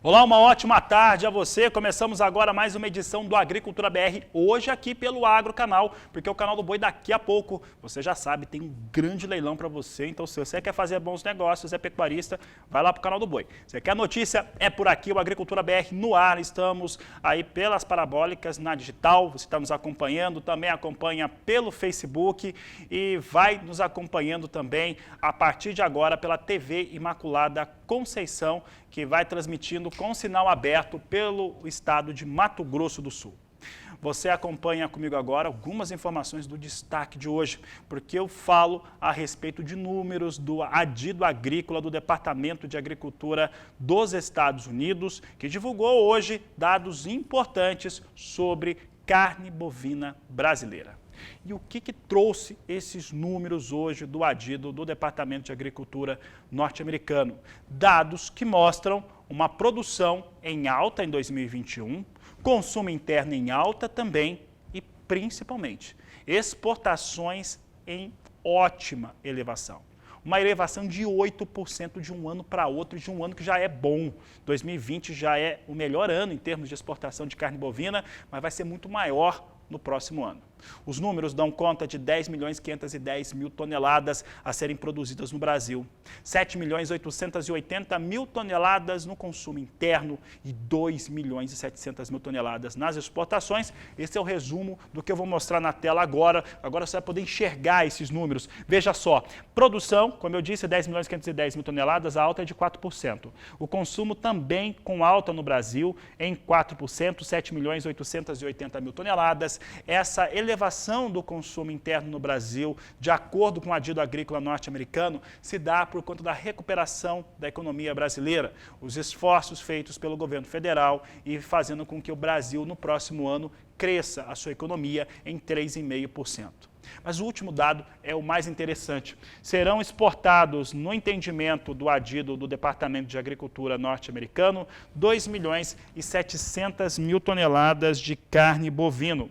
Olá, uma ótima tarde a você. Começamos agora mais uma edição do Agricultura BR, hoje aqui pelo Agro Canal, porque o Canal do Boi daqui a pouco, você já sabe, tem um grande leilão para você. Então, se você quer fazer bons negócios, é pecuarista, vai lá para o Canal do Boi. Você quer notícia? É por aqui, o Agricultura BR no ar. Estamos aí pelas parabólicas, na digital, você está nos acompanhando, também acompanha pelo Facebook e vai nos acompanhando também a partir de agora pela TV Imaculada Conceição, que vai transmitindo com sinal aberto pelo estado de Mato Grosso do Sul. Você acompanha comigo agora algumas informações do destaque de hoje, porque eu falo a respeito de números do Adido Agrícola do Departamento de Agricultura dos Estados Unidos, que divulgou hoje dados importantes sobre carne bovina brasileira. E o que trouxe esses números hoje do Adido, do Departamento de Agricultura norte-americano? Dados que mostram uma produção em alta em 2021, consumo interno em alta também e, principalmente, exportações em ótima elevação. Uma elevação de 8% de um ano para outro, de um ano que já é bom. 2020 já é o melhor ano em termos de exportação de carne bovina, mas vai ser muito maior no próximo ano. Os números dão conta de 10.510.000 toneladas a serem produzidas no Brasil, 7.880.000 toneladas no consumo interno e 2.700.000 toneladas nas exportações. Esse é o resumo do que eu vou mostrar na tela agora. Agora você vai poder enxergar esses números. Veja só, produção, como eu disse, 10.510.000 toneladas, a alta é de 4%. O consumo também com alta no Brasil em 4%, 7.880.000 toneladas. Essa elevação do consumo interno no Brasil, de acordo com o Adido Agrícola norte-americano, se dá por conta da recuperação da economia brasileira, os esforços feitos pelo governo federal e fazendo com que o Brasil, no próximo ano, cresça a sua economia em 3,5%. Mas o último dado é o mais interessante. Serão exportados, no entendimento do Adido, do Departamento de Agricultura norte-americano, 2.700.000 toneladas de carne bovina,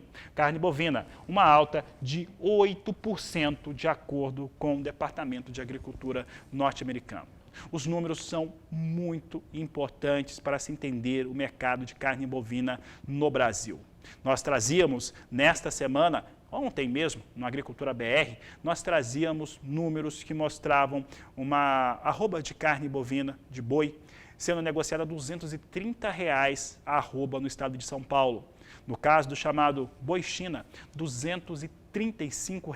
uma alta de 8% de acordo com o Departamento de Agricultura norte-americano. Os números são muito importantes para se entender o mercado de carne bovina no Brasil. Nós trazíamos nesta semana, ontem mesmo, no Agricultura BR, nós trazíamos números que mostravam uma arroba de carne bovina, de boi, sendo negociada a R$ 230 a arroba no estado de São Paulo. No caso do chamado boi China, R$ 235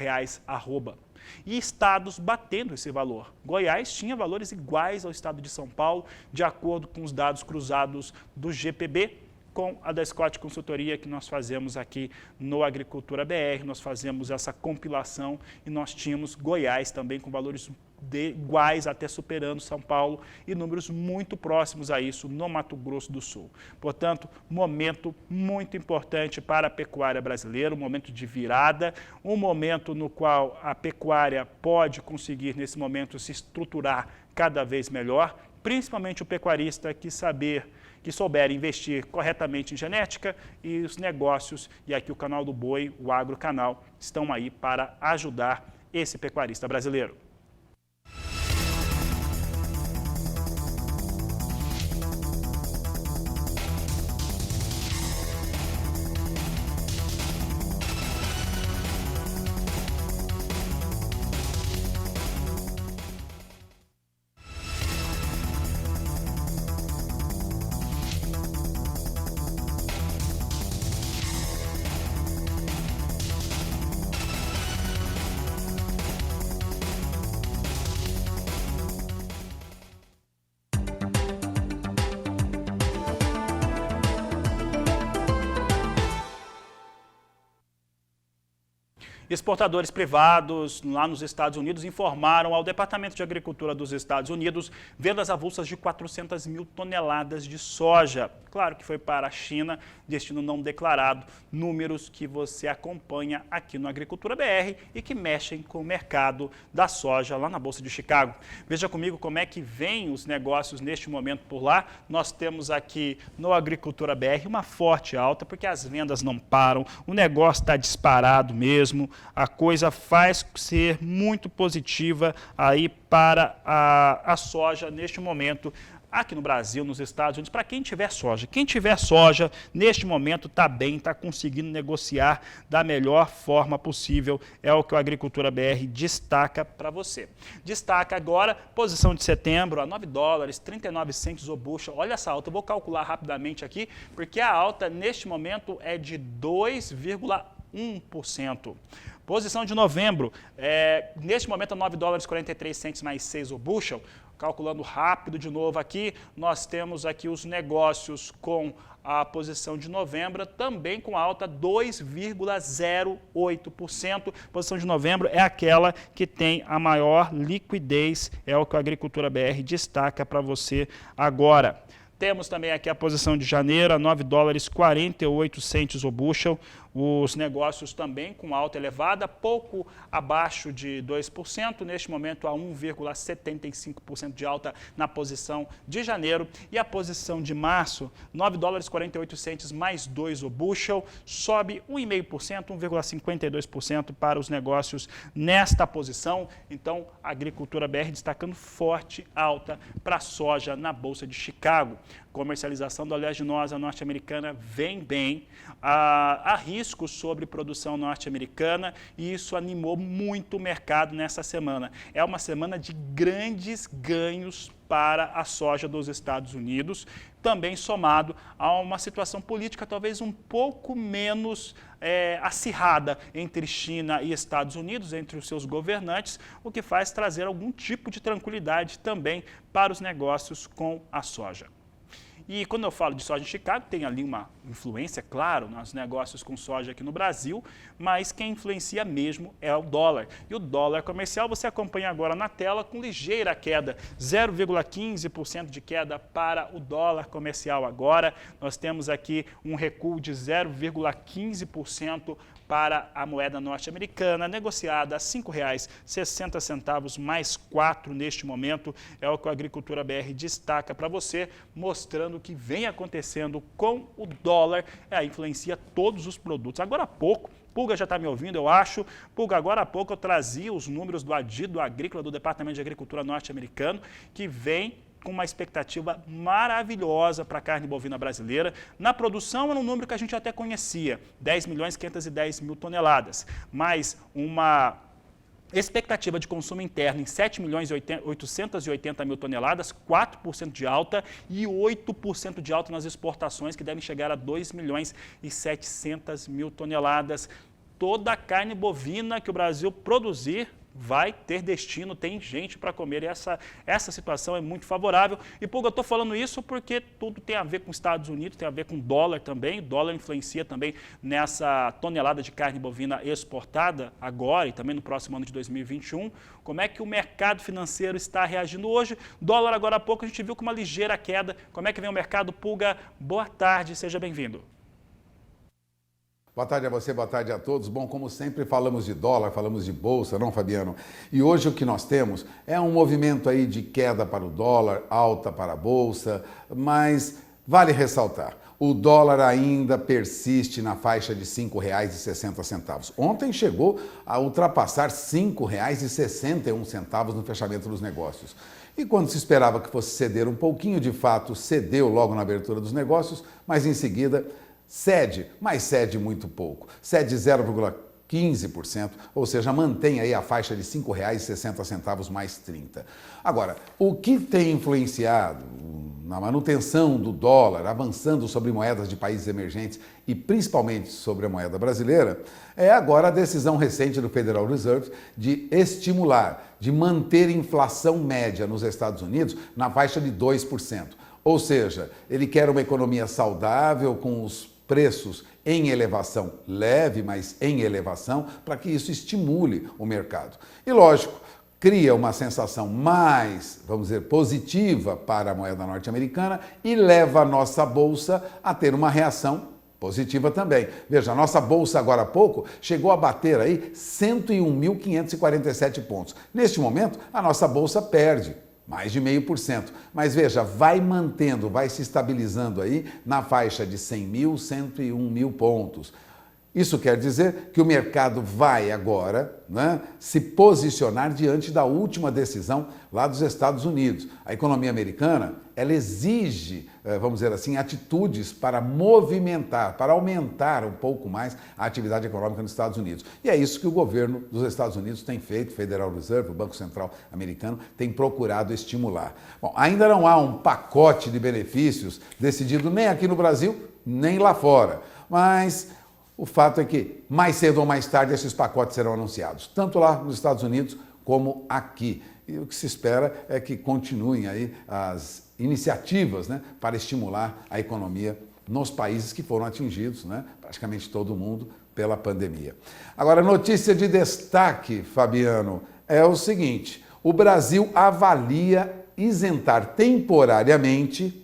a arroba. E estados batendo esse valor. Goiás tinha valores iguais ao estado de São Paulo, de acordo com os dados cruzados do GPB, com a da Scott Consultoria que nós fazemos aqui no Agricultura BR, nós fazemos essa compilação e nós tínhamos Goiás também com valores iguais, até superando São Paulo e números muito próximos a isso no Mato Grosso do Sul. Portanto, momento muito importante para a pecuária brasileira, um momento de virada, um momento no qual a pecuária pode conseguir, nesse momento, se estruturar cada vez melhor, principalmente o pecuarista que souber investir corretamente em genética e os negócios, e aqui o Canal do Boi, o Agro Canal, estão aí para ajudar esse pecuarista brasileiro. Exportadores privados lá nos Estados Unidos informaram ao Departamento de Agricultura dos Estados Unidos vendas avulsas de 400.000 toneladas de soja. Claro que foi para a China, destino não declarado, números que você acompanha aqui no Agricultura BR e que mexem com o mercado da soja lá na Bolsa de Chicago. Veja comigo como é que vem os negócios neste momento por lá. Nós temos aqui no Agricultura BR uma forte alta, porque as vendas não param, o negócio está disparado mesmo. A coisa faz ser muito positiva aí para a soja neste momento. aqui no Brasil, nos Estados Unidos, para quem tiver soja. Quem tiver soja, neste momento, está bem, está conseguindo negociar da melhor forma possível. É o que o Agricultura BR destaca para você. Destaca agora, posição de setembro, a $9, 39 cents o bushel. Olha essa alta, eu vou calcular rapidamente aqui, porque a alta, neste momento, é de 2,1%. Posição de novembro, neste momento, $9, 43 cents mais 6 o bushel. Calculando rápido de novo aqui, nós temos aqui os negócios com a posição de novembro, também com alta 2,08%. Posição de novembro é aquela que tem a maior liquidez, é o que a Agricultura BR destaca para você agora. Temos também aqui a posição de janeiro, a $9, 48 cents o bushel. Os negócios também com alta elevada, pouco abaixo de 2%, neste momento a 1,75% de alta na posição de janeiro. E a posição de março, $9, 48 cents mais 2 o bushel, sobe 1,5%, 1,52% para os negócios nesta posição. Então, a Agricultura BR destacando forte alta para a soja na Bolsa de Chicago. Comercialização da oleaginosa norte-americana vem bem, há riscos sobre produção norte-americana e isso animou muito o mercado nessa semana. É uma semana de grandes ganhos para a soja dos Estados Unidos, também somado a uma situação política talvez um pouco menos acirrada entre China e Estados Unidos, entre os seus governantes, o que faz trazer algum tipo de tranquilidade também para os negócios com a soja. E quando eu falo de soja em Chicago, tem ali uma influência, claro, nos negócios com soja aqui no Brasil, mas quem influencia mesmo é o dólar. E o dólar comercial você acompanha agora na tela com ligeira queda, 0,15% de queda para o dólar comercial agora. Nós temos aqui um recuo de 0,15% para a moeda norte-americana, negociada a R$ 5,60 mais 4 neste momento. É o que a Agricultura BR destaca para você, mostrando o que vem acontecendo com o dólar, influencia todos os produtos. Agora há pouco, Pulga já está me ouvindo, eu acho. Pulga, agora há pouco eu trazia os números do ADI, do Agrícola, do Departamento de Agricultura norte-americano, que vem com uma expectativa maravilhosa para a carne bovina brasileira. Na produção era um número que a gente até conhecia, 10.510.000 toneladas, mas uma expectativa de consumo interno em 7.880.000 toneladas, 4% de alta e 8% de alta nas exportações, que devem chegar a 2.700.000 toneladas. Toda a carne bovina que o Brasil produzir vai ter destino, tem gente para comer, e essa situação é muito favorável. E, Pulga, eu estou falando isso porque tudo tem a ver com os Estados Unidos, tem a ver com o dólar também. O dólar influencia também nessa tonelada de carne bovina exportada agora e também no próximo ano de 2021. Como é que o mercado financeiro está reagindo hoje? Dólar, agora há pouco, a gente viu com uma ligeira queda. Como é que vem o mercado? Pulga, boa tarde, seja bem-vindo. Boa tarde a você, boa tarde a todos. Bom, como sempre falamos de dólar, falamos de bolsa, não, Fabiano? E hoje o que nós temos é um movimento aí de queda para o dólar, alta para a bolsa, mas vale ressaltar, o dólar ainda persiste na faixa de R$ 5,60. Ontem chegou a ultrapassar R$ 5,61 no fechamento dos negócios. E quando se esperava que fosse ceder um pouquinho, de fato cedeu logo na abertura dos negócios, mas em seguida cede, mas cede muito pouco, cede 0,15%, ou seja, mantém aí a faixa de R$ 5,60 mais 30. Agora, o que tem influenciado na manutenção do dólar, avançando sobre moedas de países emergentes e principalmente sobre a moeda brasileira, é agora a decisão recente do Federal Reserve de estimular, de manter inflação média nos Estados Unidos na faixa de 2%. Ou seja, ele quer uma economia saudável com os preços em elevação, leve, mas em elevação, para que isso estimule o mercado. E lógico, cria uma sensação mais, vamos dizer, positiva para a moeda norte-americana e leva a nossa bolsa a ter uma reação positiva também. Veja, a nossa bolsa agora há pouco chegou a bater aí 101.547 pontos. Neste momento, a nossa bolsa perde mais de 0,5%. Mas veja, vai mantendo, vai se estabilizando aí na faixa de 100.000, 101.000 pontos. Isso quer dizer que o mercado vai agora, né, se posicionar diante da última decisão lá dos Estados Unidos. A economia americana, ela exige, vamos dizer assim, atitudes para movimentar, para aumentar um pouco mais a atividade econômica nos Estados Unidos. E é isso que o governo dos Estados Unidos tem feito, o Federal Reserve, o Banco Central americano, tem procurado estimular. Bom, ainda não há um pacote de benefícios decidido nem aqui no Brasil, nem lá fora, mas o fato é que mais cedo ou mais tarde esses pacotes serão anunciados, tanto lá nos Estados Unidos como aqui. E o que se espera é que continuem aí as iniciativas, né, para estimular a economia nos países que foram atingidos, né, praticamente todo mundo, pela pandemia. Agora, notícia de destaque, Fabiano, é o seguinte: o Brasil avalia isentar temporariamente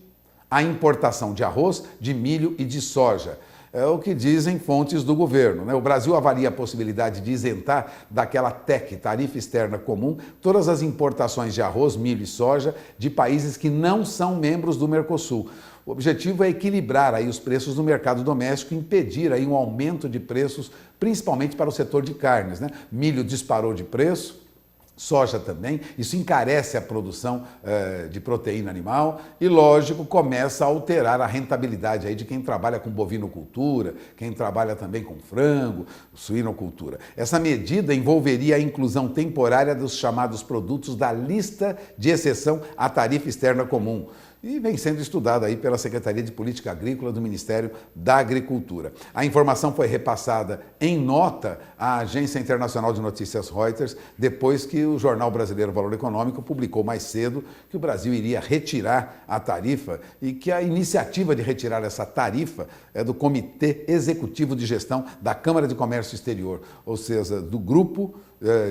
a importação de arroz, de milho e de soja. É o que dizem fontes do governo, né? O Brasil avalia a possibilidade de isentar daquela TEC, tarifa externa comum, todas as importações de arroz, milho e soja de países que não são membros do Mercosul. O objetivo é equilibrar aí os preços no mercado doméstico e impedir aí um aumento de preços, principalmente para o setor de carnes, né? Milho disparou de preço, soja também, isso encarece a produção de proteína animal e, lógico, começa a alterar a rentabilidade aí de quem trabalha com bovinocultura, quem trabalha também com frango, suinocultura. Essa medida envolveria a inclusão temporária dos chamados produtos da lista de exceção à tarifa externa comum. E vem sendo estudado aí pela Secretaria de Política Agrícola do Ministério da Agricultura. A informação foi repassada em nota à Agência Internacional de Notícias Reuters, depois que o jornal brasileiro Valor Econômico publicou mais cedo que o Brasil iria retirar a tarifa e que a iniciativa de retirar essa tarifa é do Comitê Executivo de Gestão da Câmara de Comércio Exterior, ou seja, do grupo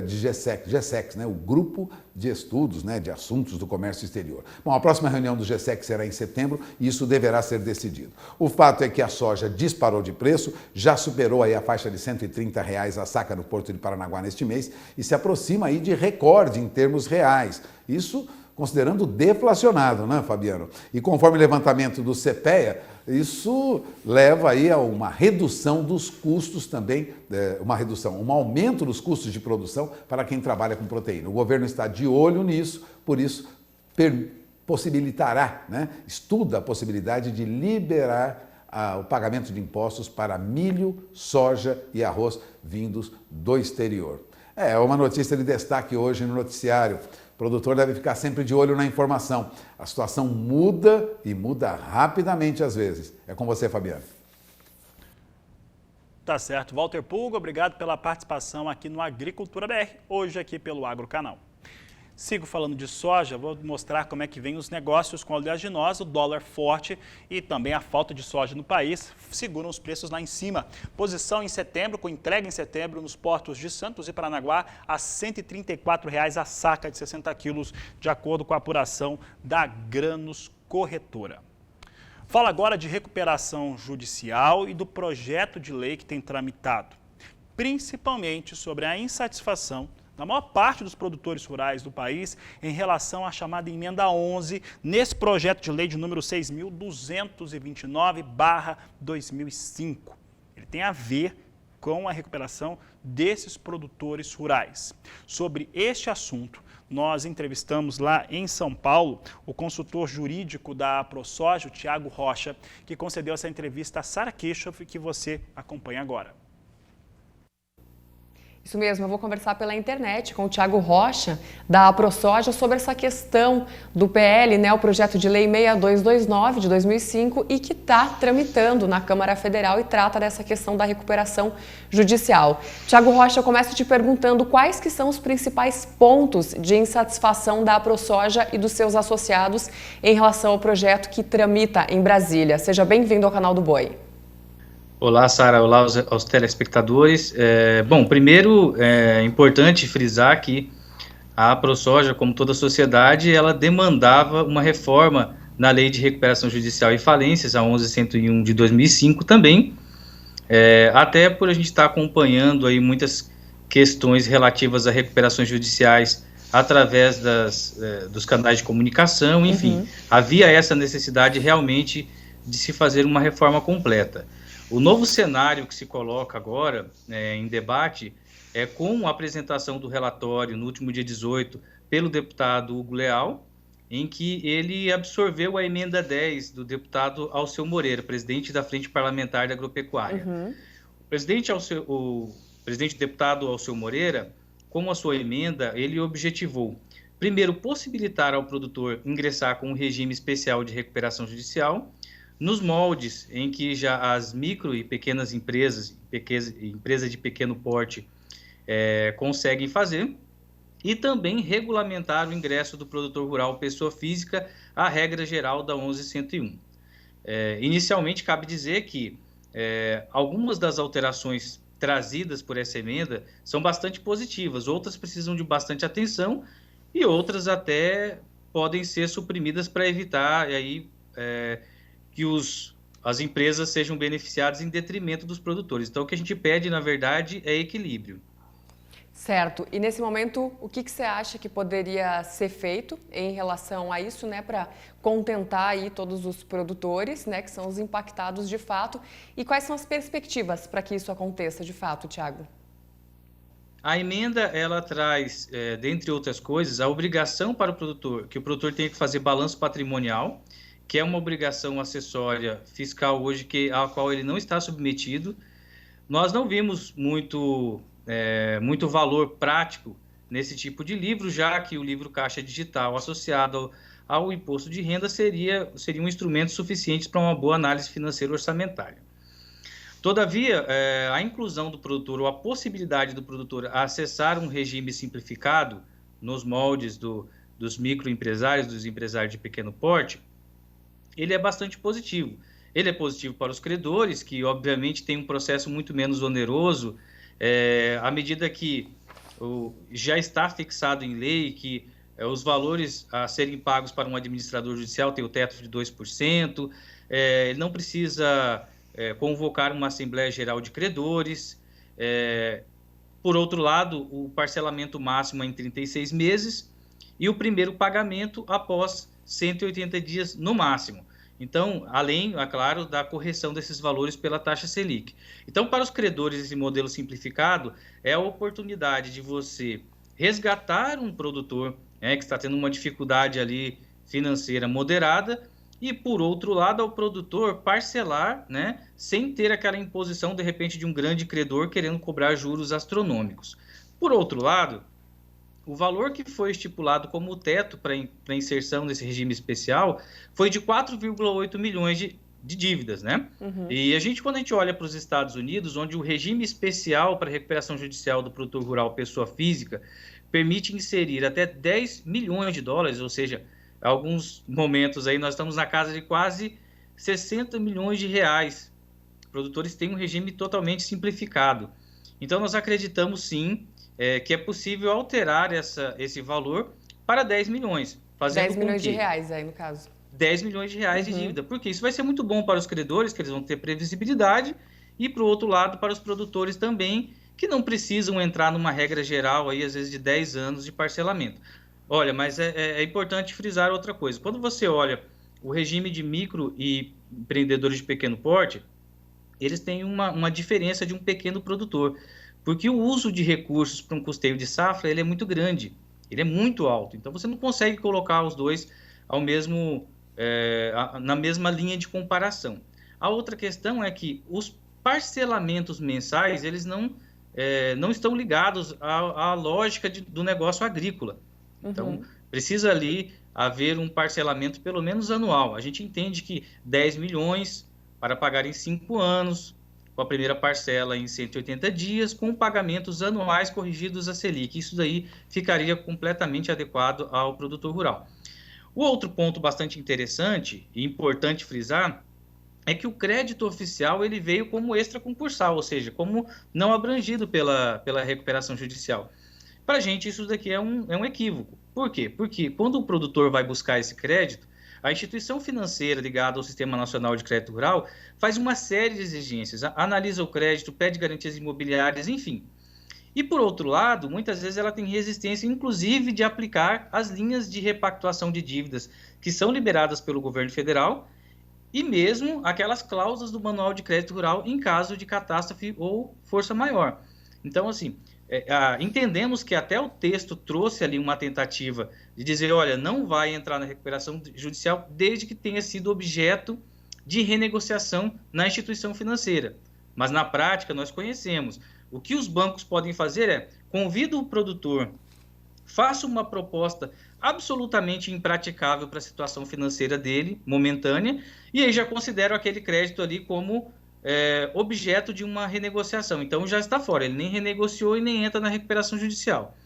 de GSEX, né, o Grupo de Estudos, né, de Assuntos do Comércio Exterior. Bom, a próxima reunião do GSEX será em setembro e isso deverá ser decidido. O fato é que a soja disparou de preço, já superou aí a faixa de R$ 130 a saca no Porto de Paranaguá neste mês e se aproxima aí de recorde em termos reais. Isso considerando deflacionado, né, Fabiano? E conforme o levantamento do CPEA, isso leva aí a uma redução dos custos também, um aumento dos custos de produção para quem trabalha com proteína. O governo está de olho nisso, por isso possibilitará, né, estuda a possibilidade de liberar o pagamento de impostos para milho, soja e arroz vindos do exterior. É uma notícia de destaque hoje no noticiário. O produtor deve ficar sempre de olho na informação. A situação muda e muda rapidamente às vezes. É com você, Fabiano. Tá certo. Walter Pulga, obrigado pela participação aqui no Agricultura BR, hoje aqui pelo Agro Canal. Sigo falando de soja, vou mostrar como é que vem os negócios com a oleaginosa, o dólar forte e também a falta de soja no país seguram os preços lá em cima. Posição em setembro, com entrega em setembro nos portos de Santos e Paranaguá a R$ 134,00 a saca de 60 quilos, de acordo com a apuração da Granos Corretora. Fala agora de recuperação judicial e do projeto de lei que tem tramitado, principalmente sobre a insatisfação da maior parte dos produtores rurais do país em relação à chamada Emenda 11, nesse projeto de lei de número 6.229/2005. Ele tem a ver com a recuperação desses produtores rurais. Sobre este assunto, nós entrevistamos lá em São Paulo o consultor jurídico da ProSoja, o Thiago Rocha, que concedeu essa entrevista a Sara Kirchhoff, que você acompanha agora. Isso mesmo, eu vou conversar pela internet com o Thiago Rocha, da ProSoja, sobre essa questão do PL, né, o projeto de lei 6229 de 2005, e que está tramitando na Câmara Federal e trata dessa questão da recuperação judicial. Thiago Rocha, eu começo te perguntando quais que são os principais pontos de insatisfação da ProSoja e dos seus associados em relação ao projeto que tramita em Brasília. Seja bem-vindo ao canal do Boi. Olá, Sara, olá aos telespectadores. Bom, primeiro é importante frisar que a ProSoja, como toda a sociedade, ela demandava uma reforma na Lei de Recuperação Judicial e Falências, a 11.101 de 2005 também, até por a gente estar acompanhando aí muitas questões relativas a recuperações judiciais através dos canais de comunicação, enfim, havia essa necessidade realmente de se fazer uma reforma completa. O novo cenário que se coloca agora em debate é com a apresentação do relatório no último dia 18 pelo deputado Hugo Leal, em que ele absorveu a emenda 10 do deputado Alceu Moreira, presidente da Frente Parlamentar da Agropecuária. O presidente deputado Alceu Moreira, com a sua emenda, ele objetivou, primeiro, possibilitar ao produtor ingressar com um regime especial de recuperação judicial, nos moldes em que já as micro e pequenas empresas, empresas de pequeno porte, conseguem fazer, e também regulamentar o ingresso do produtor rural pessoa física à regra geral da 11.101. Inicialmente, cabe dizer que algumas das alterações trazidas por essa emenda são bastante positivas, outras precisam de bastante atenção e outras até podem ser suprimidas para evitar que as empresas sejam beneficiadas em detrimento dos produtores. Então, o que a gente pede, na verdade, é equilíbrio. Certo. E nesse momento, o que você acha que poderia ser feito em relação a isso, né, para contentar aí todos os produtores, né, que são os impactados de fato? E quais são as perspectivas para que isso aconteça de fato, Thiago? A emenda, ela traz, dentre outras coisas, a obrigação para o produtor, que o produtor tem que fazer balanço patrimonial, que é uma obrigação acessória fiscal hoje, à qual ele não está submetido. Nós não vimos muito valor prático nesse tipo de livro, já que o livro caixa digital associado ao imposto de renda seria um instrumento suficiente para uma boa análise financeira orçamentária. Todavia, a inclusão do produtor ou a possibilidade do produtor acessar um regime simplificado nos moldes dos microempresários, dos empresários de pequeno porte, ele é bastante positivo. Ele é positivo para os credores, que obviamente tem um processo muito menos oneroso, à medida que já está fixado em lei que os valores a serem pagos para um administrador judicial tem o teto de 2%, ele não precisa convocar uma Assembleia Geral de Credores. Por outro lado, o parcelamento máximo é em 36 meses e o primeiro pagamento após 180 dias no máximo. Então, além, é claro, da correção desses valores pela taxa Selic. Então, para os credores, esse modelo simplificado é a oportunidade de você resgatar um produtor que está tendo uma dificuldade ali financeira moderada e, por outro lado, ao produtor parcelar, sem ter aquela imposição, de repente, de um grande credor querendo cobrar juros astronômicos. Por outro lado, o valor que foi estipulado como teto para inserção nesse regime especial foi de 4,8 milhões de dívidas, né? Uhum. E quando a gente olha para os Estados Unidos, onde o regime especial para recuperação judicial do produtor rural pessoa física permite inserir até 10 milhões de dólares, ou seja, em alguns momentos aí nós estamos na casa de quase 60 milhões de reais. Os produtores têm um regime totalmente simplificado. Então nós acreditamos sim que é possível alterar esse valor para 10 milhões. 10 milhões de reais aí, no caso. 10 milhões de reais de dívida. Porque isso vai ser muito bom para os credores, que eles vão ter previsibilidade, e, por outro lado, para os produtores também, que não precisam entrar numa regra geral, aí, às vezes, de 10 anos de parcelamento. Olha, mas é importante frisar outra coisa. Quando você olha o regime de micro e empreendedores de pequeno porte, eles têm uma diferença de um pequeno produtor. Porque o uso de recursos para um custeio de safra ele é muito grande, ele é muito alto. Então, você não consegue colocar os dois na mesma linha de comparação. A outra questão é que os parcelamentos mensais, eles não estão ligados à lógica do negócio agrícola. Então, precisa ali haver um parcelamento pelo menos anual. A gente entende que 10 milhões para pagar em 5 anos, com a primeira parcela em 180 dias, com pagamentos anuais corrigidos a Selic. Isso daí ficaria completamente adequado ao produtor rural. O outro ponto bastante interessante e importante frisar é que o crédito oficial ele veio como extraconcursal, ou seja, como não abrangido pela recuperação judicial. Para a gente, isso daqui é um equívoco. Por quê? Porque quando o produtor vai buscar esse crédito, a instituição financeira ligada ao Sistema Nacional de Crédito Rural faz uma série de exigências, analisa o crédito, pede garantias imobiliárias, enfim. E, por outro lado, muitas vezes ela tem resistência, inclusive, de aplicar as linhas de repactuação de dívidas que são liberadas pelo governo federal e mesmo aquelas cláusulas do Manual de Crédito Rural em caso de catástrofe ou força maior. Então, assim, entendemos que até o texto trouxe ali uma tentativa de dizer, olha, não vai entrar na recuperação judicial desde que tenha sido objeto de renegociação na instituição financeira. Mas na prática nós conhecemos. O que os bancos podem fazer é, convida o produtor, faça uma proposta absolutamente impraticável para a situação financeira dele, momentânea, e aí já considero aquele crédito ali como objeto de uma renegociação. Então já está fora, ele nem renegociou e nem entra na recuperação judicial.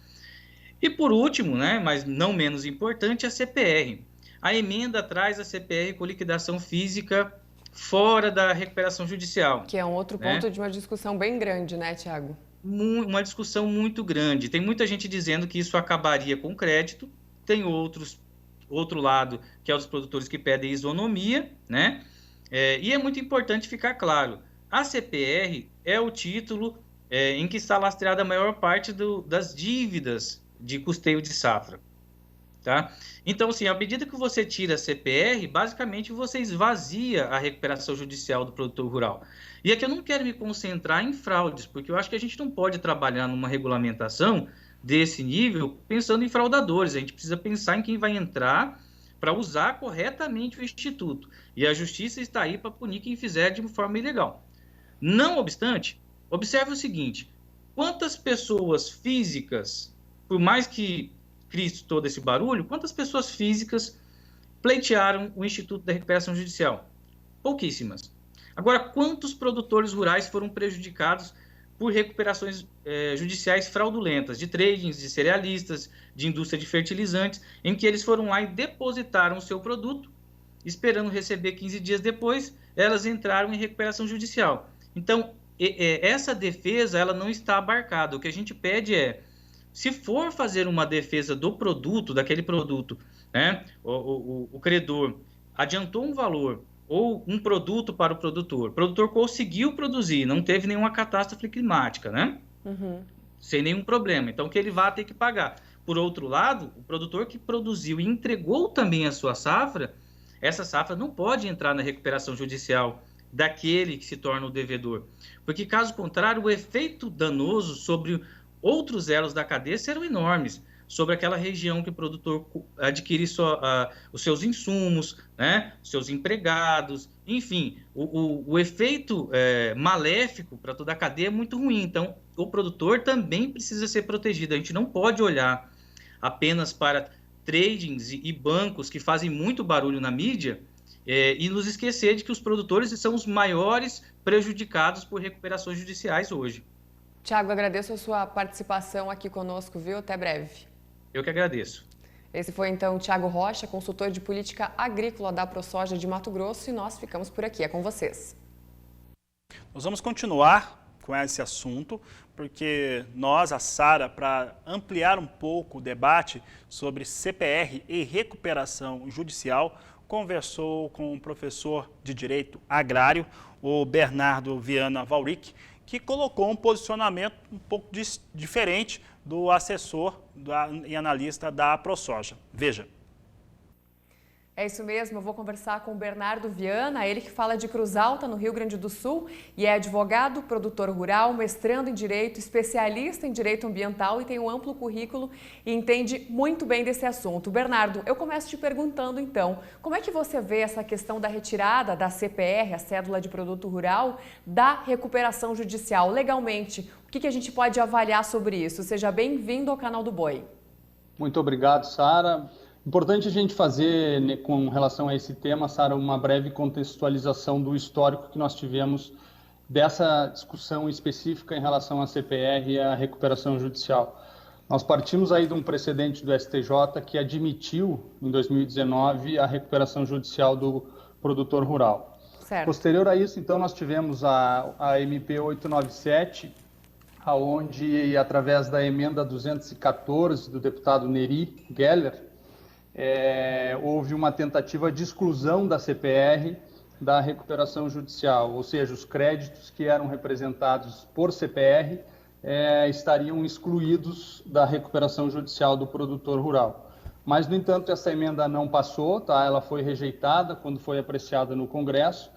E por último, né, mas não menos importante, a CPR. A emenda traz a CPR com liquidação física fora da recuperação judicial. Que é um outro ponto de uma discussão bem grande, né, Tiago? Uma discussão muito grande. Tem muita gente dizendo que isso acabaria com o crédito, tem outro lado, que é os produtores que pedem isonomia, né? E é muito importante ficar claro, a CPR é o título em que está lastreada a maior parte das dívidas de custeio de safra. Tá? Então, assim, à medida que você tira a CPR, basicamente você esvazia a recuperação judicial do produtor rural. E aqui eu não quero me concentrar em fraudes, porque eu acho que a gente não pode trabalhar numa regulamentação desse nível pensando em fraudadores. A gente precisa pensar em quem vai entrar para usar corretamente o Instituto. E a Justiça está aí para punir quem fizer de forma ilegal. Não obstante, observe o seguinte, quantas pessoas físicas, por mais que crie todo esse barulho, quantas pessoas físicas pleitearam o Instituto da Recuperação Judicial? Pouquíssimas. Agora, quantos produtores rurais foram prejudicados por recuperações judiciais fraudulentas, de tradings, de cerealistas, de indústria de fertilizantes, em que eles foram lá e depositaram o seu produto, esperando receber 15 dias depois, elas entraram em recuperação judicial. Então, essa defesa ela não está abarcada. O que a gente pede é, se for fazer uma defesa do produto, daquele produto, né, o credor adiantou um valor ou um produto para o produtor conseguiu produzir, não teve nenhuma catástrofe climática, né? Sem nenhum problema, então que ele vai ter que pagar. Por outro lado, o produtor que produziu e entregou também a sua safra, essa safra não pode entrar na recuperação judicial daquele que se torna o devedor, porque caso contrário, o efeito danoso sobre outros elos da cadeia serão enormes, sobre aquela região que o produtor adquire os seus insumos, né, seus empregados, enfim, o efeito maléfico para toda a cadeia é muito ruim. Então, o produtor também precisa ser protegido. A gente não pode olhar apenas para tradings e bancos que fazem muito barulho na mídia e nos esquecer de que os produtores são os maiores prejudicados por recuperações judiciais hoje. Tiago, agradeço a sua participação aqui conosco, viu? Até breve. Eu que agradeço. Esse foi então o Tiago Rocha, consultor de política agrícola da ProSoja de Mato Grosso, e nós ficamos por aqui. É com vocês. Nós vamos continuar com esse assunto, porque nós, a Sara, para ampliar um pouco o debate sobre CPR e recuperação judicial, conversou com o professor de Direito Agrário, o Bernardo Viana Valric, que colocou um posicionamento um pouco diferente do assessor e analista da ProSoja. Veja. É isso mesmo, eu vou conversar com o Bernardo Viana, ele que fala de Cruz Alta, no Rio Grande do Sul, e é advogado, produtor rural, mestrando em Direito, especialista em Direito Ambiental e tem um amplo currículo e entende muito bem desse assunto. Bernardo, eu começo te perguntando então, como é que você vê essa questão da retirada da CPR, a Cédula de Produto Rural, da recuperação judicial legalmente? O que a gente pode avaliar sobre isso? Seja bem-vindo ao canal do Boi. Muito obrigado, Sara. Importante a gente fazer, né, com relação a esse tema, Sara, uma breve contextualização do histórico que nós tivemos dessa discussão específica em relação à CPR e à recuperação judicial. Nós partimos aí de um precedente do STJ que admitiu, em 2019, a recuperação judicial do produtor rural. Certo. Posterior a isso, então, nós tivemos a MP 897, aonde, através da emenda 214 do deputado Neri Geller, houve uma tentativa de exclusão da CPR da recuperação judicial, ou seja, os créditos que eram representados por CPR estariam excluídos da recuperação judicial do produtor rural. Mas, no entanto, essa emenda não passou, tá? Ela foi rejeitada quando foi apreciada no Congresso,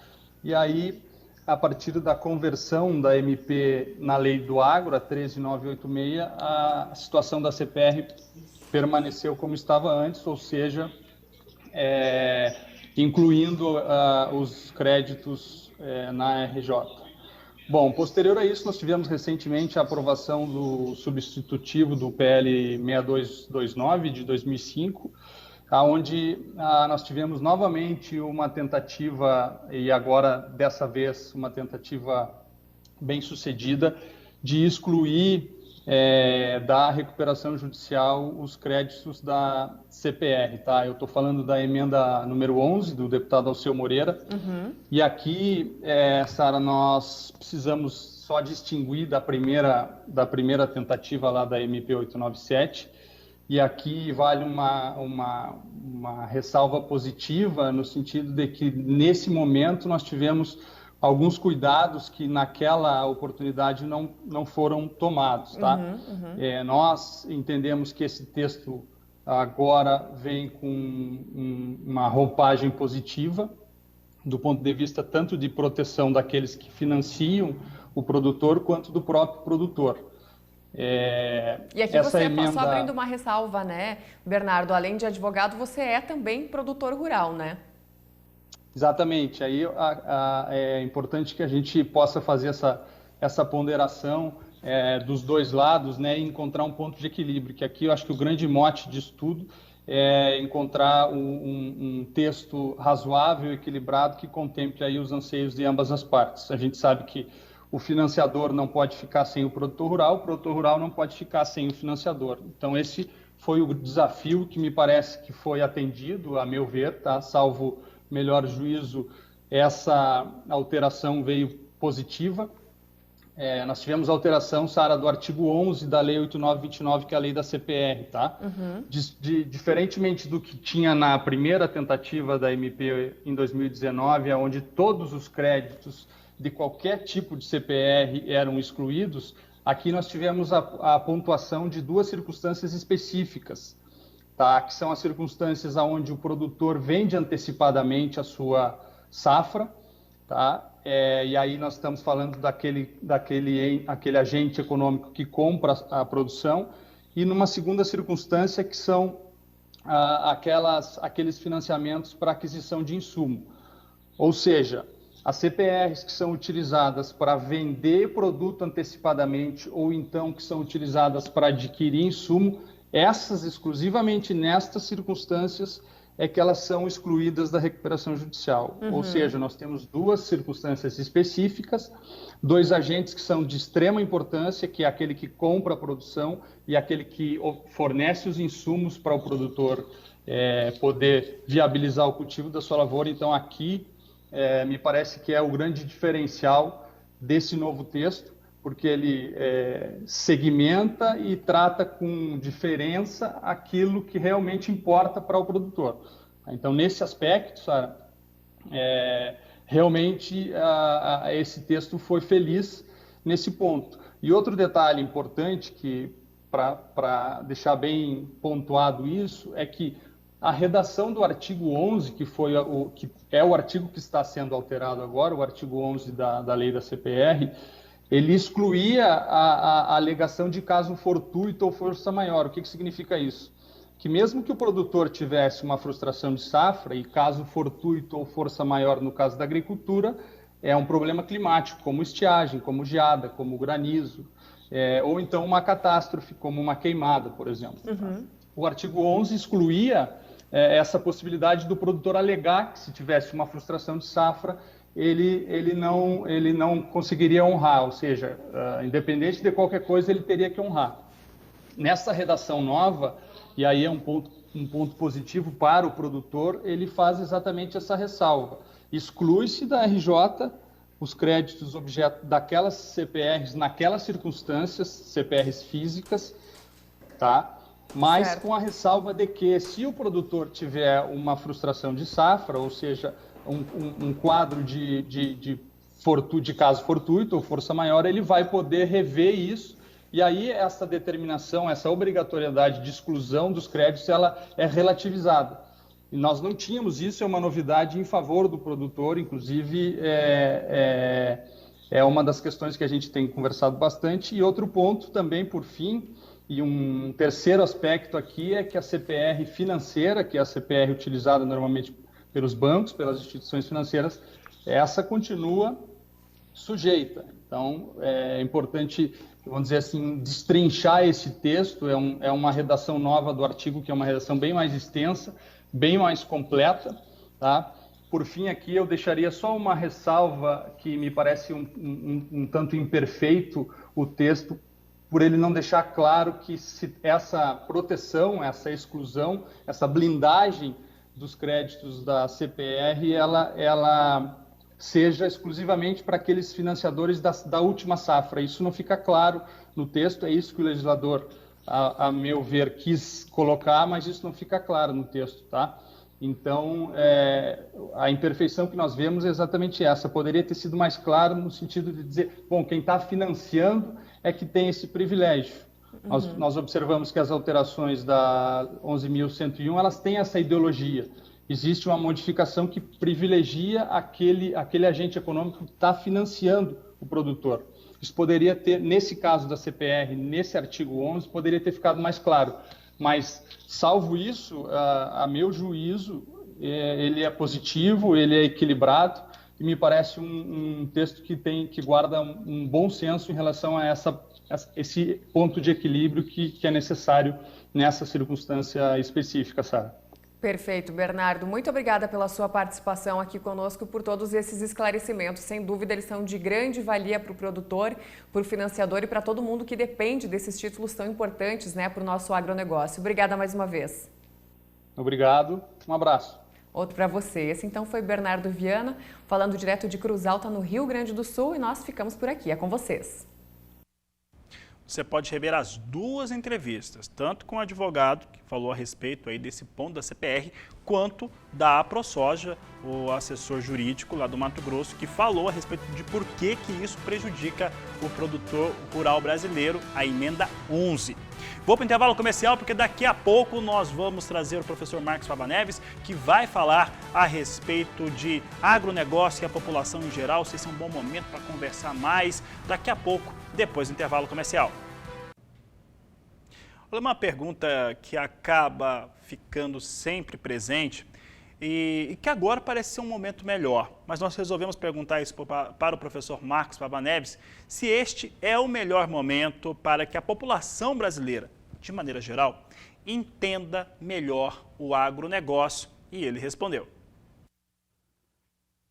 e aí, a partir da conversão da MP na lei do agro, a 13986, a situação da CPR permaneceu como estava antes, ou seja, incluindo os créditos na RJ. Bom, posterior a isso, nós tivemos recentemente a aprovação do substitutivo do PL 6229 de 2005, onde nós tivemos novamente uma tentativa, e agora dessa vez uma tentativa bem sucedida, de excluir da recuperação judicial os créditos da CPR, tá? Eu estou falando da emenda número 11 do deputado Alceu Moreira. E aqui, Sara, nós precisamos só distinguir da primeira tentativa lá da MP 897, e aqui vale uma ressalva positiva no sentido de que nesse momento nós tivemos alguns cuidados que naquela oportunidade não foram tomados, tá? Nós entendemos que esse texto agora vem com uma roupagem positiva, do ponto de vista tanto de proteção daqueles que financiam o produtor, quanto do próprio produtor. E aqui essa você, emenda... só abrindo uma ressalva, né, Bernardo, além de advogado, você é também produtor rural, né? Exatamente, aí é importante que a gente possa fazer essa ponderação dos dois lados, né, e encontrar um ponto de equilíbrio, que aqui eu acho que o grande mote disso tudo é encontrar um texto razoável, equilibrado, que contemple aí os anseios de ambas as partes. A gente sabe que o financiador não pode ficar sem o produtor rural não pode ficar sem o financiador. Então esse foi o desafio que me parece que foi atendido, a meu ver, tá? Salvo melhor juízo, essa alteração veio positiva. Nós tivemos a alteração, Sara, do artigo 11 da Lei 8929, que é a lei da CPR, tá? Diferentemente do que tinha na primeira tentativa da MP em 2019, onde todos os créditos de qualquer tipo de CPR eram excluídos, aqui nós tivemos a pontuação de duas circunstâncias específicas, tá? Que são as circunstâncias onde o produtor vende antecipadamente a sua safra, tá? E aí nós estamos falando daquele agente econômico que compra a produção, e numa segunda circunstância que são aqueles financiamentos para aquisição de insumo. Ou seja, as CPRs que são utilizadas para vender produto antecipadamente ou então que são utilizadas para adquirir insumo, essas exclusivamente nestas circunstâncias é que elas são excluídas da recuperação judicial. Ou seja, nós temos duas circunstâncias específicas, dois agentes que são de extrema importância, que é aquele que compra a produção e aquele que fornece os insumos para o produtor poder viabilizar o cultivo da sua lavoura. Então, aqui, me parece que é o grande diferencial desse novo texto, porque ele segmenta e trata com diferença aquilo que realmente importa para o produtor. Então, nesse aspecto, Sara, realmente esse texto foi feliz nesse ponto. E outro detalhe importante, que para deixar bem pontuado isso, é que a redação do artigo 11, que é o artigo que está sendo alterado agora, o artigo 11 da lei da CPR, ele excluía a alegação de caso fortuito ou força maior. O que significa isso? Que mesmo que o produtor tivesse uma frustração de safra, e caso fortuito ou força maior no caso da agricultura, é um problema climático, como estiagem, como geada, como granizo, ou então uma catástrofe, como uma queimada, por exemplo. O artigo 11 excluía essa possibilidade do produtor alegar que se tivesse uma frustração de safra, ele não conseguiria honrar, ou seja, independente de qualquer coisa, ele teria que honrar. Nessa redação nova, e aí é um ponto positivo para o produtor, ele faz exatamente essa ressalva. Exclui-se da RJ os créditos objeto daquelas CPRs naquelas circunstâncias, CPRs físicas, tá? Mas certo, com a ressalva de que se o produtor tiver uma frustração de safra, ou seja, um quadro de caso fortuito ou força maior, ele vai poder rever isso E aí essa determinação, essa obrigatoriedade de exclusão dos créditos, ela é relativizada. E nós não tínhamos isso, é uma novidade em favor do produtor, inclusive é uma das questões que a gente tem conversado bastante. E outro ponto também, por fim, e um terceiro aspecto aqui é que a CPR financeira, que é a CPR utilizada normalmente pelos bancos, pelas instituições financeiras, essa continua sujeita. Então, é importante, vamos dizer assim, destrinchar esse texto, é uma redação nova do artigo, que é uma redação bem mais extensa, bem mais completa, tá? Por fim, aqui eu deixaria só uma ressalva que me parece um tanto imperfeito o texto, por ele não deixar claro que essa proteção, essa exclusão, essa blindagem dos créditos da CPR, ela seja exclusivamente para aqueles financiadores da última safra. Isso não fica claro no texto, é isso que o legislador, a meu ver, quis colocar, mas isso não fica claro no texto, tá? Então, a imperfeição que nós vemos é exatamente essa. Poderia ter sido mais claro no sentido de dizer, bom, quem está financiando é que tem esse privilégio. Nós observamos que as alterações da 11.101, elas têm essa ideologia. Existe uma modificação que privilegia aquele agente econômico que está financiando o produtor. Isso poderia ter, nesse caso da CPR, nesse artigo 11, poderia ter ficado mais claro. Mas, salvo isso, a meu juízo, ele é positivo, ele é equilibrado e me parece um texto que guarda um bom senso em relação a esse ponto de equilíbrio que é necessário nessa circunstância específica, Sara. Perfeito, Bernardo. Muito obrigada pela sua participação aqui conosco, por todos esses esclarecimentos. Sem dúvida, eles são de grande valia para o produtor, para o financiador e para todo mundo que depende desses títulos tão importantes, né, para o nosso agronegócio. Obrigada mais uma vez. Obrigado. Um abraço. Outro para você. Esse então foi Bernardo Viana, falando direto de Cruz Alta, no Rio Grande do Sul, e nós ficamos por aqui. É com vocês. Você pode rever as duas entrevistas, tanto com o advogado, que falou a respeito aí desse ponto da CPR, quanto da AproSoja, o assessor jurídico lá do Mato Grosso, que falou a respeito de por que isso prejudica o produtor rural brasileiro, a emenda 11. Vou para o intervalo comercial, porque daqui a pouco nós vamos trazer o professor Marcos Fava Neves, que vai falar a respeito de agronegócio e a população em geral. Se esse é um bom momento para conversar mais daqui a pouco, depois do intervalo comercial. Olha, uma pergunta que acaba ficando sempre presente e que agora parece ser um momento melhor, mas nós resolvemos perguntar isso para o professor Marcos Fava Neves, se este é o melhor momento para que a população brasileira, de maneira geral, entenda melhor o agronegócio, e ele respondeu.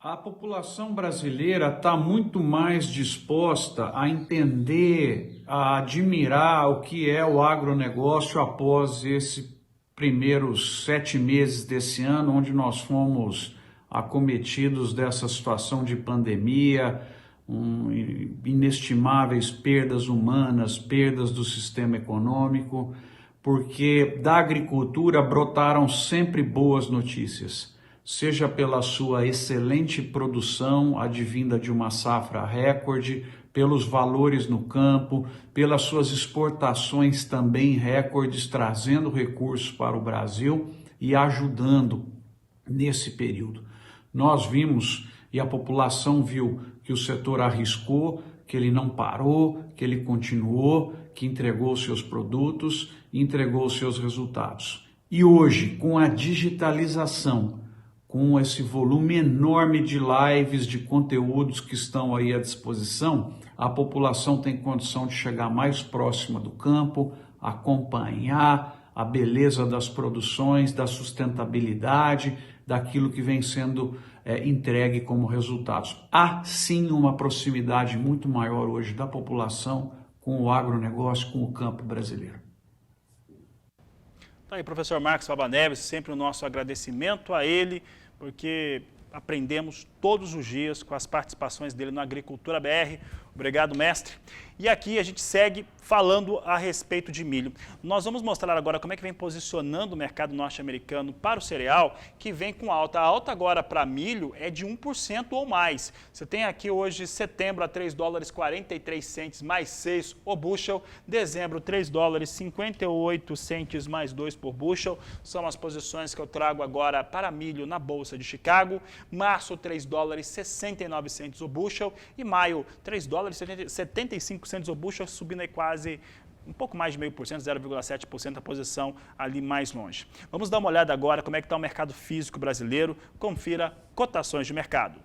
A população brasileira está muito mais disposta a entender, a admirar o que é o agronegócio após esses primeiros 7 meses desse ano, onde nós fomos acometidos dessa situação de pandemia, inestimáveis perdas humanas, perdas do sistema econômico, porque da agricultura brotaram sempre boas notícias, seja pela sua excelente produção, advinda de uma safra recorde, pelos valores no campo, pelas suas exportações também recordes, trazendo recursos para o Brasil e ajudando nesse período. Nós vimos e a população viu que o setor arriscou, que ele não parou, que ele continuou, que entregou seus produtos, entregou seus resultados. E hoje, com a digitalização, com esse volume enorme de lives, de conteúdos que estão aí à disposição, a população tem condição de chegar mais próxima do campo, acompanhar a beleza das produções, da sustentabilidade, daquilo que vem sendo entregue como resultados. Há sim uma proximidade muito maior hoje da população com o agronegócio, com o campo brasileiro. Tá aí, professor Marcos Fava Neves, sempre o nosso agradecimento a ele, porque aprendemos todos os dias com as participações dele no Agricultura BR. Obrigado, mestre. E aqui a gente segue falando a respeito de milho. Nós vamos mostrar agora como é que vem posicionando o mercado norte-americano para o cereal, que vem com alta. A alta agora para milho é de 1% ou mais. Você tem aqui hoje setembro a $3,43 mais 6 o bushel, dezembro $3,58 mais 2 por bushel. São as posições que eu trago agora para milho na Bolsa de Chicago. Março, $3,69 o bushel e maio, $3,75 o bushel, subindo aí quase um pouco mais de 0,5%, 0,7% a posição ali mais longe. Vamos dar uma olhada agora como é que está o mercado físico brasileiro. Confira cotações de mercado.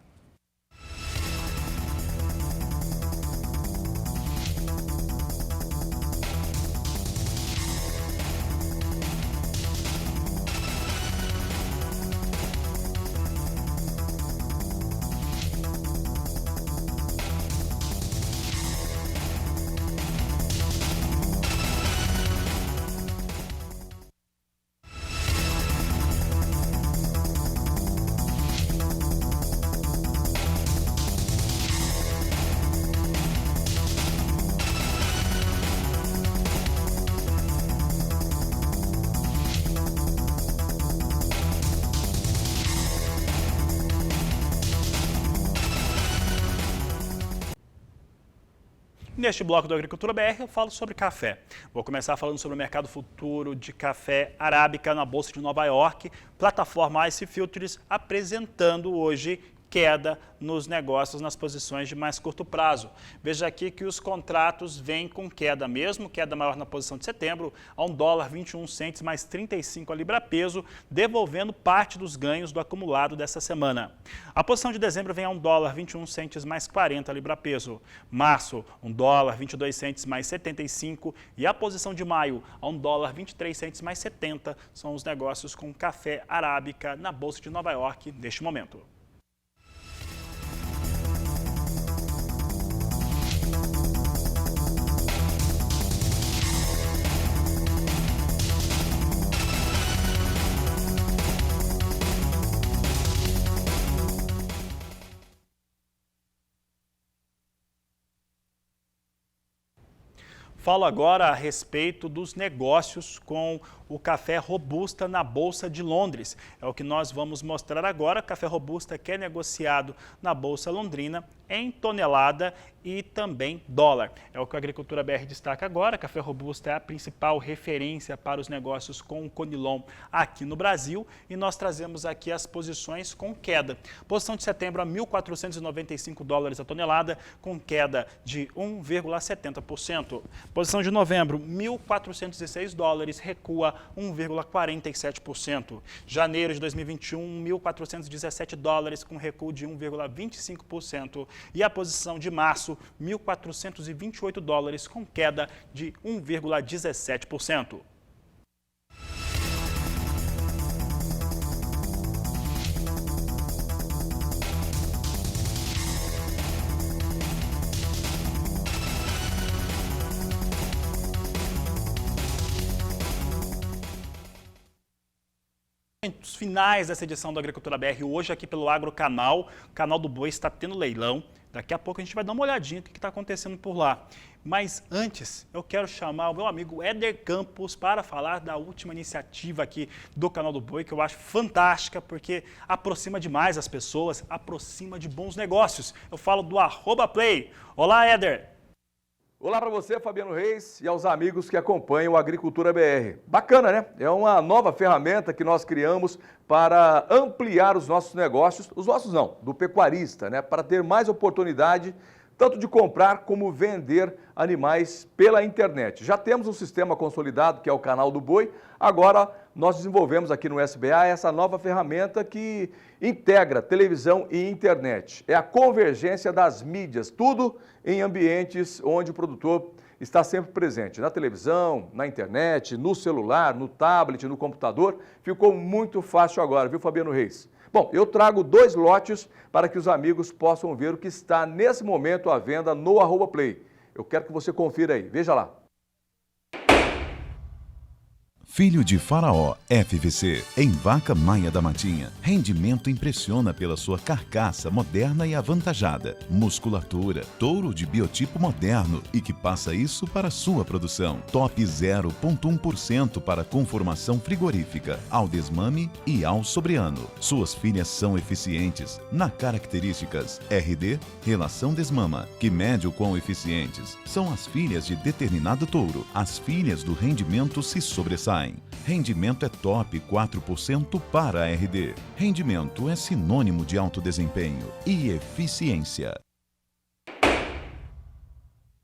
Neste bloco do Agricultura BR, eu falo sobre café. Vou começar falando sobre o mercado futuro de café arábica na Bolsa de Nova York, plataforma ICE Futures apresentando hoje queda nos negócios nas posições de mais curto prazo. Veja aqui que os contratos vêm com queda mesmo, queda maior na posição de setembro, a $1,21 mais 35 a libra peso, devolvendo parte dos ganhos do acumulado dessa semana. A posição de dezembro vem a $1,21 mais 40 a libra peso. Março, $1,22 mais 75 e a posição de maio a $1,23 mais 70 são os negócios com café arábica na Bolsa de Nova York neste momento. Falo agora a respeito dos negócios com o café Robusta na Bolsa de Londres. É o que nós vamos mostrar agora. Café Robusta que é negociado na Bolsa Londrina em tonelada e também dólar. É o que a Agricultura BR destaca agora. Café Robusta é a principal referência para os negócios com o Conilon aqui no Brasil e nós trazemos aqui as posições com queda. Posição de setembro a $1.495 a tonelada, com queda de 1,70%. Posição de novembro, $1.406, recua 1,47%. Janeiro de 2021, $1.417, com recuo de 1,25%. E a posição de março, $1.428, com queda de 1,17%. Os finais dessa edição do Agricultura BR, hoje aqui pelo Agro Canal, o canal do Boi está tendo leilão. Daqui a pouco a gente vai dar uma olhadinha no que está acontecendo por lá. Mas antes, eu quero chamar o meu amigo Éder Campos para falar da última iniciativa aqui do canal do Boi, que eu acho fantástica, porque aproxima demais as pessoas, aproxima de bons negócios. Eu falo do @play. Olá, Éder! Olá para você, Fabiano Reis, e aos amigos que acompanham o Agricultura BR. Bacana, né? É uma nova ferramenta que nós criamos para ampliar os nossos negócios, os nossos não, do pecuarista, né? Para ter mais oportunidade tanto de comprar como vender animais pela internet. Já temos um sistema consolidado, que é o Canal do Boi. Agora, nós desenvolvemos aqui no SBA essa nova ferramenta que integra televisão e internet. É a convergência das mídias, tudo em ambientes onde o produtor está sempre presente. Na televisão, na internet, no celular, no tablet, no computador. Ficou muito fácil agora, viu, Fabiano Reis? Bom, eu trago 2 lotes para que os amigos possam ver o que está nesse momento à venda no @play. Eu quero que você confira aí, veja lá. Filho de Faraó, FVC, em Vaca Maia da Matinha. Rendimento impressiona pela sua carcaça moderna e avantajada. Musculatura, touro de biotipo moderno e que passa isso para sua produção. Top 0,1% para conformação frigorífica, ao desmame e ao sobreano. Suas filhas são eficientes na características RD, relação desmama, que mede o quão eficientes são as filhas de determinado touro. As filhas do rendimento se sobressaem. Rendimento é top 4% para RD. Rendimento é sinônimo de alto desempenho e eficiência.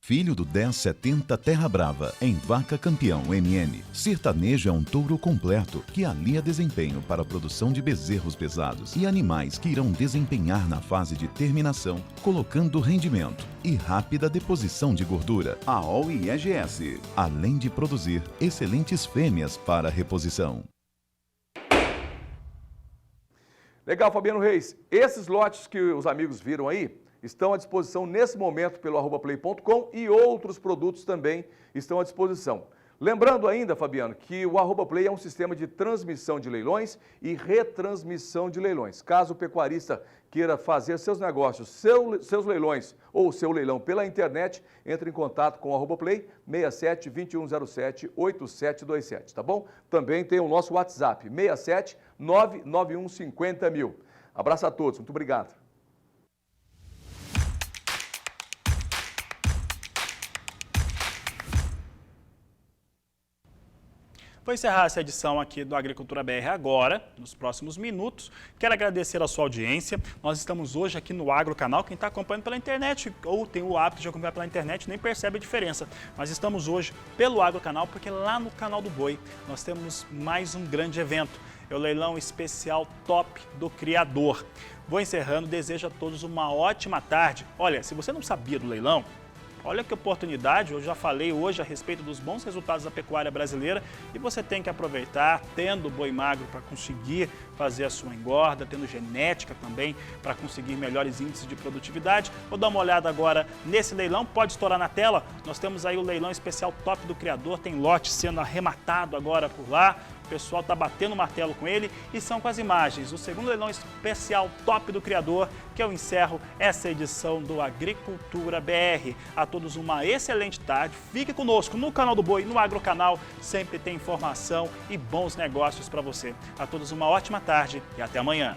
Filho do 1070 Terra Brava, em Vaca Campeão MN. Sertanejo é um touro completo que alia desempenho para a produção de bezerros pesados e animais que irão desempenhar na fase de terminação, colocando rendimento e rápida deposição de gordura. AOL e EGS, além de produzir excelentes fêmeas para reposição. Legal, Fabiano Reis. Esses lotes que os amigos viram aí estão à disposição nesse momento pelo @play.com e outros produtos também estão à disposição. Lembrando ainda, Fabiano, que o @play é um sistema de transmissão de leilões e retransmissão de leilões. Caso o pecuarista queira fazer seus negócios, seus leilões ou seu leilão pela internet, entre em contato com o @play 67 2107 8727, tá bom? Também tem o nosso WhatsApp 67 991 50 mil. Abraço a todos, muito obrigado. Vou encerrar essa edição aqui do Agricultura BR agora, nos próximos minutos. Quero agradecer a sua audiência. Nós estamos hoje aqui no Agro Canal. Quem está acompanhando pela internet ou tem o hábito de acompanhar pela internet nem percebe a diferença. Mas estamos hoje pelo Agro Canal porque lá no Canal do Boi nós temos mais um grande evento. É o leilão especial Top do Criador. Vou encerrando, desejo a todos uma ótima tarde. Olha, se você não sabia do leilão, olha que oportunidade, eu já falei hoje a respeito dos bons resultados da pecuária brasileira e você tem que aproveitar, tendo boi magro para conseguir fazer a sua engorda, tendo genética também para conseguir melhores índices de produtividade. Vou dar uma olhada agora nesse leilão, pode estourar na tela, nós temos aí o leilão especial Top do Criador, tem lote sendo arrematado agora por lá. O pessoal está batendo o martelo com ele e são com as imagens. O segundo leilão especial Top do Criador, que eu encerro essa edição do Agricultura BR. A todos uma excelente tarde. Fique conosco no Canal do Boi, no Agro Canal. Sempre tem informação e bons negócios para você. A todos uma ótima tarde e até amanhã.